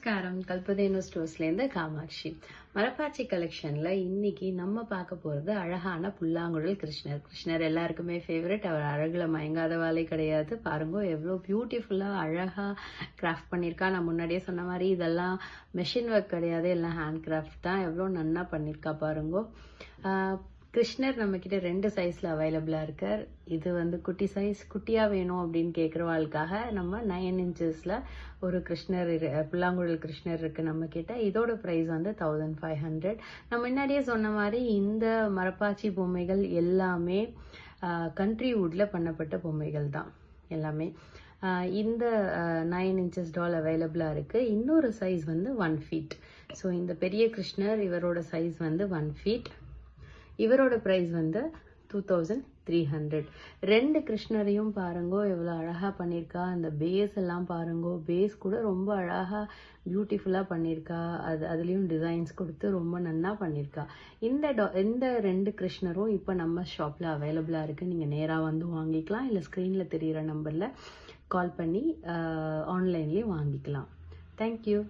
நமஸ்காரம். கல்பதேனு ஸ்டோர்ஸ்லேருந்து காமாட்சி. மரப்பாச்சி கலெக்ஷன்ல இன்னைக்கு நம்ம பார்க்க போறது அழகான புல்லாங்குழல் கிருஷ்ணர். கிருஷ்ணர் எல்லாருக்குமே ஃபேவரட். அவர் அழகுல மயங்காத வாளே கிடையாது. பாருங்க எவ்வளோ பியூட்டிஃபுல்லா அழகா கிராஃப்ட் பண்ணியிருக்கா. நான் முன்னாடியே சொன்ன மாதிரி இதெல்லாம் மெஷின் ஒர்க் கிடையாது, எல்லாம் ஹேண்ட் கிராஃப்ட் தான். எவ்வளோ நன்னா பண்ணியிருக்கா பாருங்க. கிருஷ்ணர் நம்ம கிட்ட 2 சைஸ்ல அவைலபிளா இருக்கார். இது குட்டி சைஸ், குட்டியா வேணும் அப்படின்னு கேட்கறவாளுக்காக நம்ம 9 இன்ச்சஸ்ல ஒரு கிருஷ்ணர் புல்லாங்குழல் கிருஷ்ணர் இருக்கு நம்ம கிட்ட. இதோட பிரைஸ் 1500. நான் முன்னாடியே சொன்ன மாதிரி இந்த மரப்பாச்சி பொம்மைகள் எல்லாமே கண்ட்ரி வுட்ல பண்ணப்பட்ட பொம்மைகள் தான் எல்லாமே. இந்த 9 இன்ச்சஸ் டால் அவைலபிளா இருக்கு. இன்னொரு சைஸ் 1 feet. ஸோ இந்த பெரிய கிருஷ்ணர் இவரோட சைஸ் 1 feet. இவரோட பிரைஸ் 2300. 2 கிருஷ்ணரையும் பாருங்க எவ்வளோ அழகா பண்ணியிருக்கா. அந்த பேஸ் எல்லாம் பாருங்க, பேஸ் கூட ரொம்ப அழகா பியூட்டிஃபுல்லா பண்ணியிருக்கா. அதுலேயும் டிசைன்ஸ் கொடுத்து ரொம்ப நன்னா பண்ணியிருக்கா. இந்த 2 கிருஷ்ணரும் இப்போ நம்ம ஷாப்ல அவைலபிளா இருக்கு. நீங்க நேராக வந்து வாங்கிக்கலாம், இல்லை ஸ்க்ரீன்ல தெரியிற நம்பர்ல கால் பண்ணி ஆன்லைன்லேயும் வாங்கிக்கலாம். தேங்க்யூ.